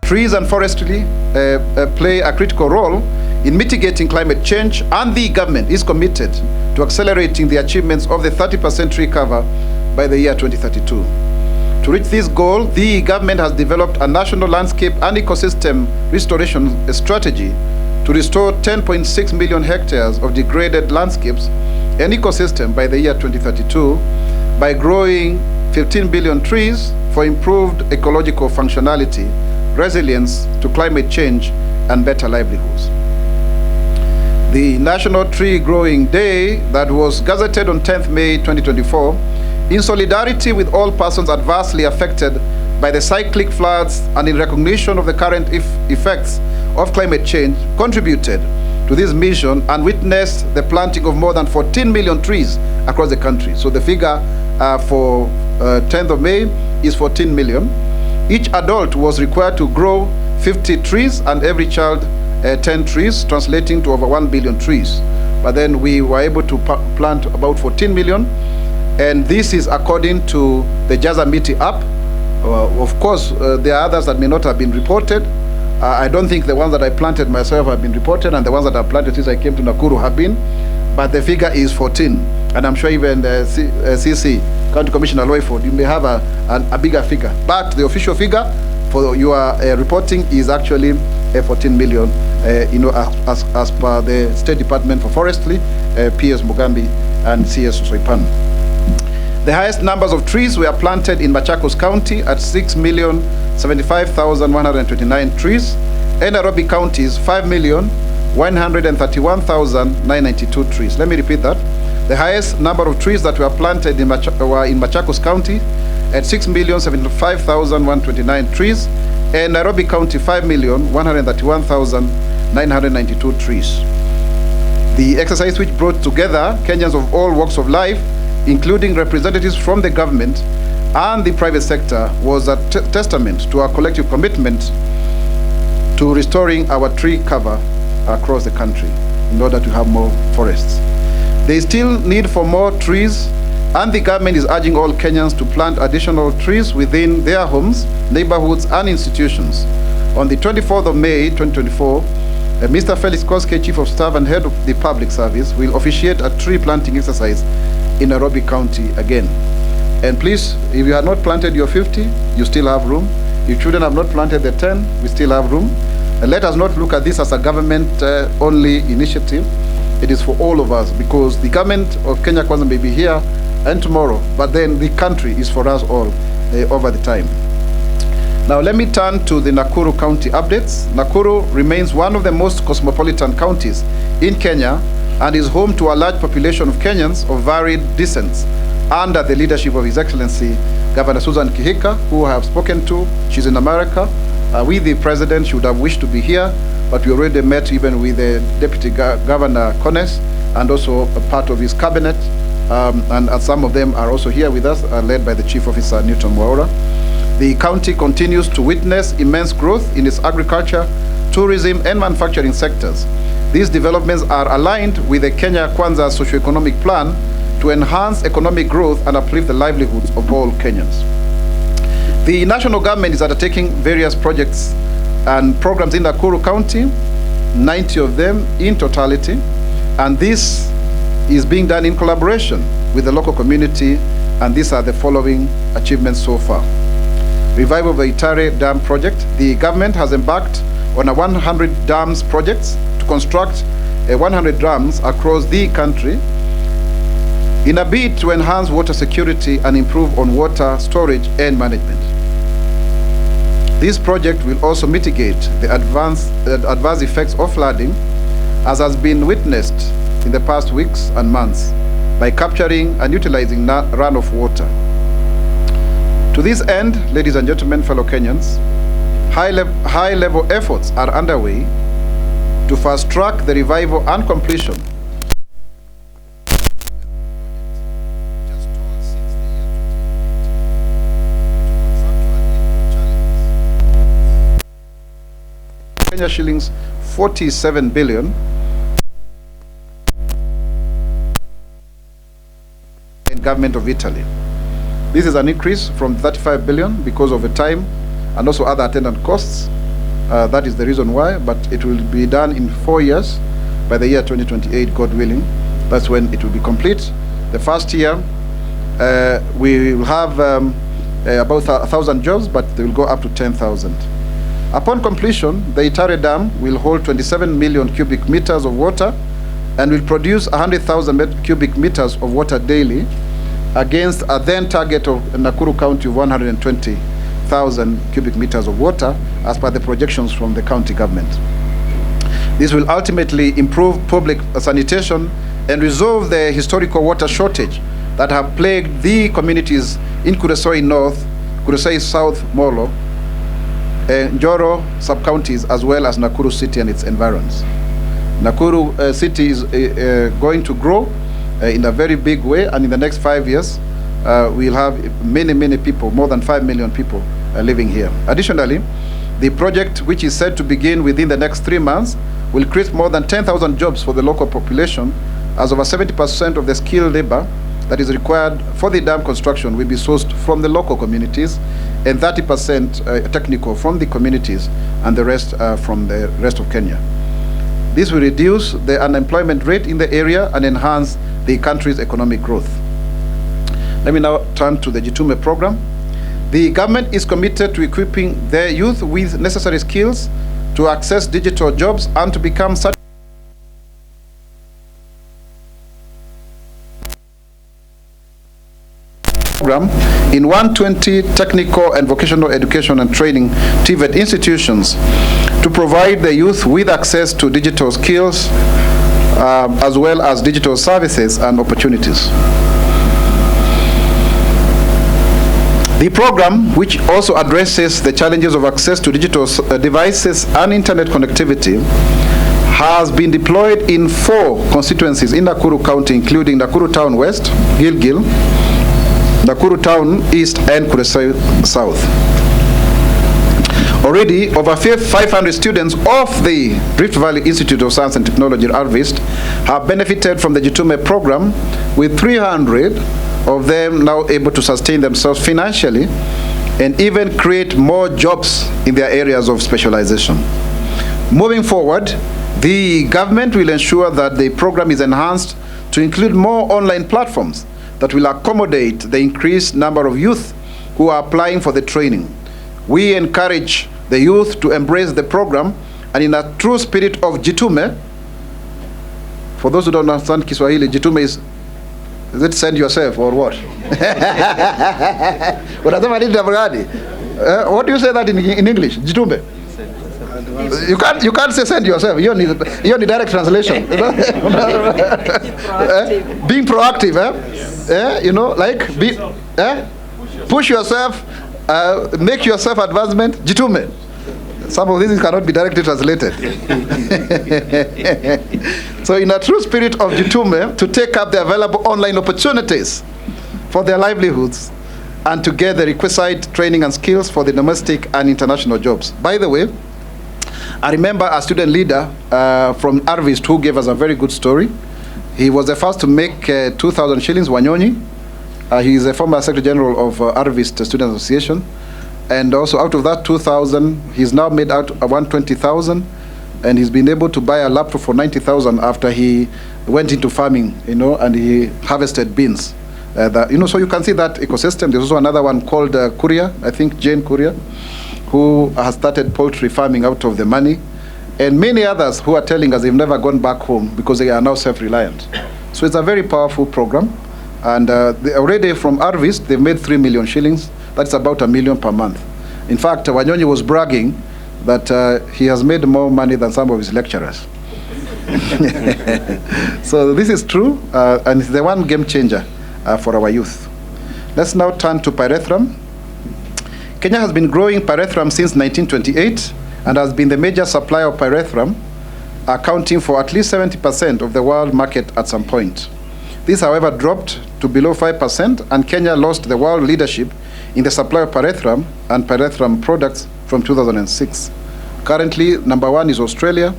Trees and forestry play a critical role in mitigating climate change, and the government is committed to accelerating the achievements of the 30% tree cover by the year 2032. To reach this goal, the government has developed a national landscape and ecosystem restoration strategy to restore 10.6 million hectares of degraded landscapes and ecosystem by the year 2032 by growing 15 billion trees for improved ecological functionality, resilience to climate change, and better livelihoods. The National Tree Growing Day that was gazetted on 10th May 2024, in solidarity with all persons adversely affected by the cyclic floods and in recognition of the current effects of climate change, contributed to this mission and witnessed the planting of more than 14 million trees across the country. So the figure for 10th of May is 14 million. Each adult was required to grow 50 trees and every child 10 trees, translating to over 1 billion trees. But then we were able to plant about 14 million. And this is according to the Jazamiti app. Of course, there are others that may not have been reported. I don't think the ones that I planted myself have been reported, and the ones that I planted since I came to Nakuru have been. But the figure is 14. And I'm sure even the CC, County Commissioner Loyford, you may have a bigger figure. But the official figure for your reporting is actually 14 million, as per the State Department for Forestry, PS Mugambi and CS Soipan. The highest numbers of trees were planted in Machakos County at 6,075,129 trees, and Nairobi County's 5,131,992 trees. Let me repeat that. The highest number of trees that were planted were in Machakos County at 6,075,129 trees, and Nairobi County 5,131,992 trees. The exercise, which brought together Kenyans of all walks of life, including representatives from the government and the private sector, was a testament to our collective commitment to restoring our tree cover across the country in order to have more forests. There is still need for more trees, and the government is urging all Kenyans to plant additional trees within their homes, neighborhoods, and institutions. On the 24th of May 2024, Mr. Felix Koske, Chief of Staff and Head of the Public Service, will officiate a tree planting exercise in Nairobi County again. And please, if you have not planted your 50, you still have room. If children have not planted the 10, we still have room. And let us not look at this as a government-only initiative. It is for all of us, because the government of Kenya Kwanza may be here and tomorrow, but then the country is for us all over the time. Now let me turn to the Nakuru County updates. Nakuru remains one of the most cosmopolitan counties in Kenya and is home to a large population of Kenyans of varied descents under the leadership of His Excellency Governor Susan Kihika, who I have spoken to. She's in America. With the President, she would have wished to be here, but we already met even with the Deputy Governor Kones and also a part of his cabinet, and some of them are also here with us, led by the Chief Officer Newton Mwaura. The county continues to witness immense growth in its agriculture, tourism, and manufacturing sectors. These developments are aligned with the Kenya Kwanza socio-economic plan to enhance economic growth and uplift the livelihoods of all Kenyans. The national government is undertaking various projects and programs in Nakuru County, 90 of them in totality, and this is being done in collaboration with the local community, and these are the following achievements so far. Revival of the Itare Dam project. The government has embarked on a 100 dams projects to construct 100 dams across the country in a bid to enhance water security and improve on water storage and management. This project will also mitigate the adverse effects of flooding, as has been witnessed in the past weeks and months, by capturing and utilizing runoff water. To this end, ladies and gentlemen, fellow Kenyans, high-level efforts are underway to fast-track the revival and completion Kenya shillings 47 billion in government of Italy. This is an increase from 35 billion because of the time and also other attendant costs. That is the reason why, but it will be done in 4 years. By the year 2028, God willing, that's when it will be complete. The first year, we will have about 1,000 jobs, but they will go up to 10,000. Upon completion, the Itare Dam will hold 27 million cubic meters of water and will produce 100,000 cubic meters of water daily, against a then target of Nakuru County of 120,000 cubic meters of water, as per the projections from the county government. This will ultimately improve public sanitation and resolve the historical water shortage that have plagued the communities in Kuresoi North, Kuresoi South, Molo, Njoro sub-counties, as well as Nakuru City and its environs. Nakuru City is going to grow in a very big way, and in the next 5 years, we'll have many people, more than 5 million people living here. Additionally, the project, which is set to begin within the next 3 months, will create more than 10,000 jobs for the local population, as over 70% of the skilled labor that is required for the dam construction will be sourced from the local communities, and 30% technical from the communities, and the rest from the rest of Kenya. This will reduce the unemployment rate in the area and enhance the country's economic growth. Let me now turn to the Jitume program. The government is committed to equipping the youth with necessary skills to access digital jobs and to become such program in 120 technical and vocational education and training TVET institutions to provide the youth with access to digital skills as well as digital services and opportunities. The program, which also addresses the challenges of access to digital devices and internet connectivity, has been deployed in 4 constituencies in Nakuru County, including Nakuru Town West, Gilgil, Nakuru Town East, and Kuresoi South. Already, over 500 students of the Rift Valley Institute of Science and Technology, RVIST, have benefited from the Jitume program, with 300 of them now able to sustain themselves financially and even create more jobs in their areas of specialization. Moving forward, the government will ensure that the program is enhanced to include more online platforms that will accommodate the increased number of youth who are applying for the training. We encourage the youth to embrace the program, and in a true spirit of Jitume, for those who don't understand Kiswahili, Jitume is it send yourself or what? What do you say that in English? Jitume? You can't say send yourself. You need direct translation. Being proactive, you know, like push yourself, make yourself advancement. Jitume. Some of these cannot be directly translated. So in a true spirit of Jitume, to take up the available online opportunities for their livelihoods and to get the requisite training and skills for the domestic and international jobs. By the way, I remember a student leader from RVIST who gave us a very good story. He was the first to make 2,000 shillings, Wanyonyi. He is a former Secretary General of RVIST Student Association. And also out of that 2,000, he's now made out 120,000, and he's been able to buy a laptop for 90,000 after he went into farming, you know, and he harvested beans. So you can see that ecosystem. There's also another one called Kuria, I think Jane Kuria, who has started poultry farming out of the money, and many others who are telling us they've never gone back home because they are now self-reliant. So it's a very powerful program, and already from RVIST, they've made 3 million shillings. That's about $1 million per month. In fact, Wanyonyi was bragging that he has made more money than some of his lecturers. So this is true, and it's the one game changer for our youth. Let's now turn to pyrethrum. Kenya has been growing pyrethrum since 1928 and has been the major supplier of pyrethrum, accounting for at least 70% of the world market at some point. This, however, dropped to below 5%, and Kenya lost the world leadership in the supply of pyrethrum and pyrethrum products from 2006. Currently, number 1 is Australia,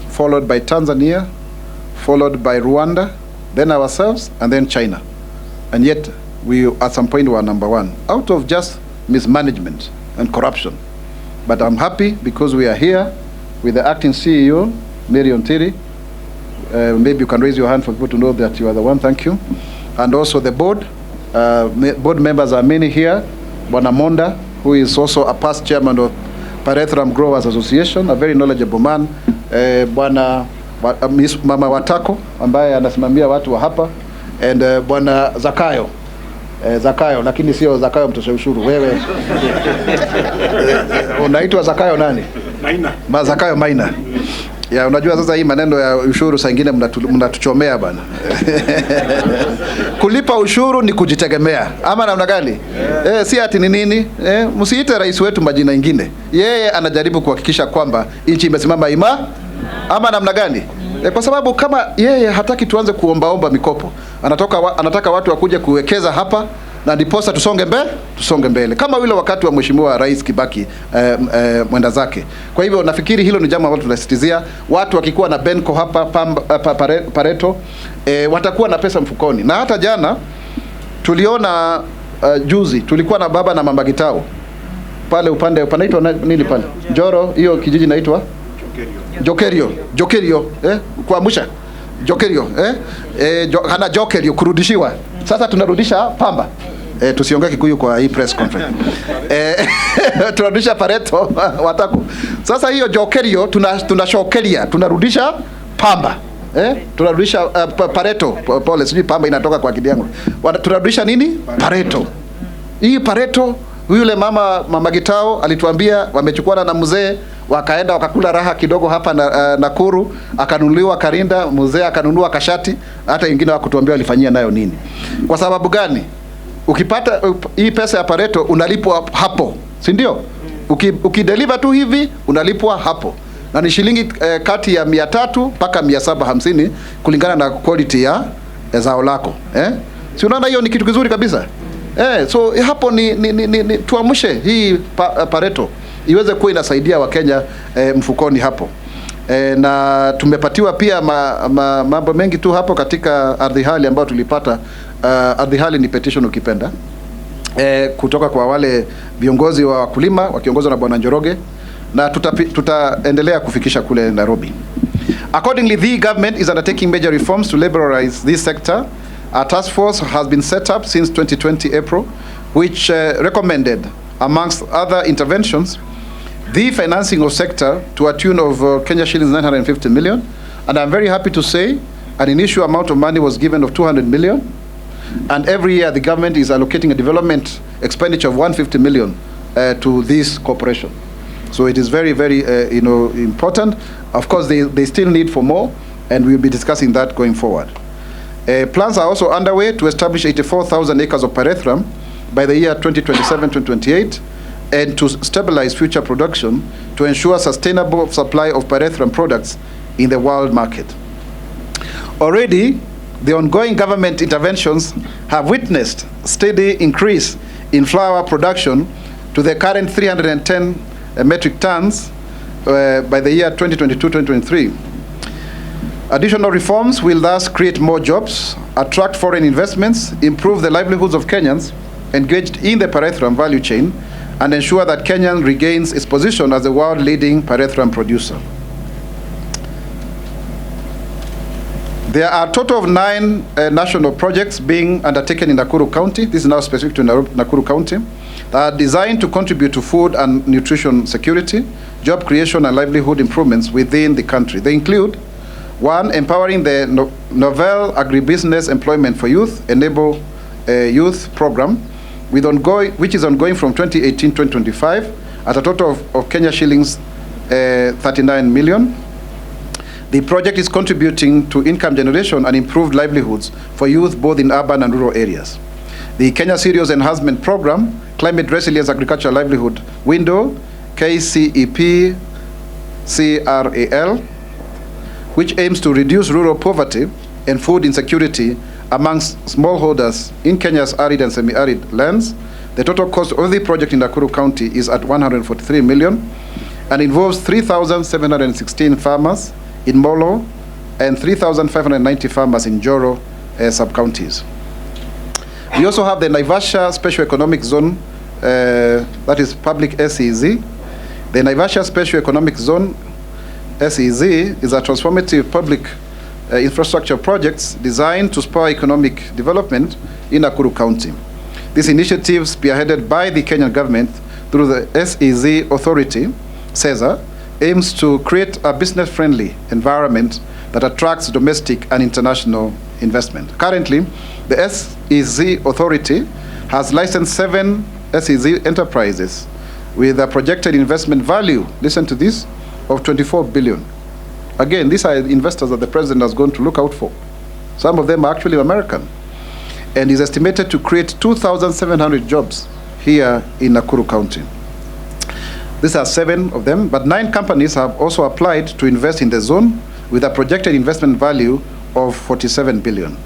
followed by Tanzania, followed by Rwanda, then ourselves, and then China. And yet, we at some point were number 1, out of just mismanagement and corruption. but I'm happy because we are here with the acting CEO, Mary Ontiri. Maybe you can raise your hand for people to know that you are the one. Thank you. And also the board. Board members are many here. Bwana Monda, who is also a past chairman of Pyrethrum Growers Association, a very knowledgeable man. Bwana Mama Watako, ambaye anasimamia watu wa hapa, and Bwana Zakayo. Zakayo, lakini sio Zakayo mtosha ushuru. Wewe unaitwa Zakayo nani? Maina. Zakayo Maina. Ya, unajua sasa hii maneno ya ushuru saa nyingine mnatuchomea bana. Kulipa ushuru ni kujitegemea. Ama namna gani? Si ati ni nini? Msiite rais wetu majina ingine. Yeye anajaribu kuhakikisha kwamba nchi imesimama imara. Ama namna gani? Kwa sababu kama yeye hataki tuanze kuombaomba mikopo. Anataka watu wakuje kuwekeza hapa na ndiposa tusonge mbele. Kama vile wakati wa Mheshimiwa Rais Kibaki mwenda zake. Kwa hivyo nafikiri hilo ni jambo ambalo tunasisitizia. Watu wakikuwa na benko hapa Pareto watakuwa na pesa mfukoni. Na hata jana tuliona juzi tulikuwa na baba na mama Gitao pale upande panaitwa nini pale? Njoro, hiyo kijiji inaitwa Jokerio. Kuamsha Jokerio, hana Jokerio kurudishiwa. Sasa tunarudisha Pamba. Tusiongee Kikuyu kwa hii press conference. Tunarudisha Pareto Watako. Sasa hiyo Jokerio tunashokelia, tunarudisha Pamba. Tunarudisha Pareto. Pole, sijui Pamba inatoka kwa akili yangu. Tunarudisha nini? Pareto. Hii Pareto, yule mama Gitao alituambia wamechukuana na mzee, wakaenda wakakula raha kidogo hapa Nakuru, akanunuliwa karinda, mzee akanunua kashati, hata wengine hawakutuambia walifanyia nayo nini. Kwa sababu gani? Ukipata hii pesa ya Pareto unalipwa hapo, si ndio? Ukideliver tu hivi unalipwa hapo. Na ni shilingi kati ya 300 mpaka 750 kulingana na quality ya zao lako. Si unaona hiyo ni kitu kizuri kabisa? So hapo ni tuamshe hii Pareto iweze kuwa inasaidia Wakenya mfukoni hapo. Na tumepatiwa pia mambo mengi tu hapo katika ardhi hali ambayo tulipata. Ardhi hali ni petition ukipenda, kutoka kwa wale viongozi wa wakulima wakiongozwa na Bwana Njoroge, na tutaendelea kufikisha kule Nairobi. Accordingly, the government is undertaking major reforms to liberalize this sector. A task force has been set up since 2020 April, which recommended, amongst other interventions, the financing of sector to a tune of Kenya shillings 950 million. And I'm very happy to say an initial amount of money was given of 200 million. And every year the government is allocating a development expenditure of 150 million to this corporation. So it is very, very important. Of course, they still need for more, and we'll be discussing that going forward. Plans are also underway to establish 84,000 acres of pyrethrum by the year 2027-2028, and to stabilize future production to ensure sustainable supply of pyrethrum products in the world market. Already, the ongoing government interventions have witnessed steady increase in flour production to the current 310 metric tons by the year 2022-2023. Additional reforms will thus create more jobs, attract foreign investments, improve the livelihoods of Kenyans engaged in the pyrethrum value chain, and ensure that Kenya regains its position as the world-leading pyrethrum producer. There are a total of 9 national projects being undertaken in Nakuru County. This is now specific to Nakuru County, that are designed to contribute to food and nutrition security, job creation, and livelihood improvements within the country. They include: 1, empowering the novel agribusiness employment for youth, enable youth program, which is ongoing from 2018-2025 at a total of Kenya shillings 39 million. The project is contributing to income generation and improved livelihoods for youth both in urban and rural areas. The Kenya Cereals Enhancement Program, Climate Resilience Agricultural Livelihood Window, KCEP CRAL, which aims to reduce rural poverty and food insecurity amongst smallholders in Kenya's arid and semi-arid lands. The total cost of the project in Nakuru County is at 143 million and involves 3,716 farmers in Molo and 3,590 farmers in Joro sub-counties. We also have the Naivasha Special Economic Zone, that is public SEZ, The Naivasha Special Economic Zone, SEZ, is a transformative public infrastructure project designed to spur economic development in Nakuru County. This initiative, spearheaded by the Kenyan government through the SEZ Authority, CESA, aims to create a business-friendly environment that attracts domestic and international investment. Currently, the SEZ Authority has licensed 7 SEZ enterprises with a projected investment value, listen to this, of 24 billion. Again, these are investors that the president is going to look out for. Some of them are actually American, and is estimated to create 2,700 jobs here in Nakuru County. These are 7 of them, but 9 companies have also applied to invest in the zone with a projected investment value of 47 billion.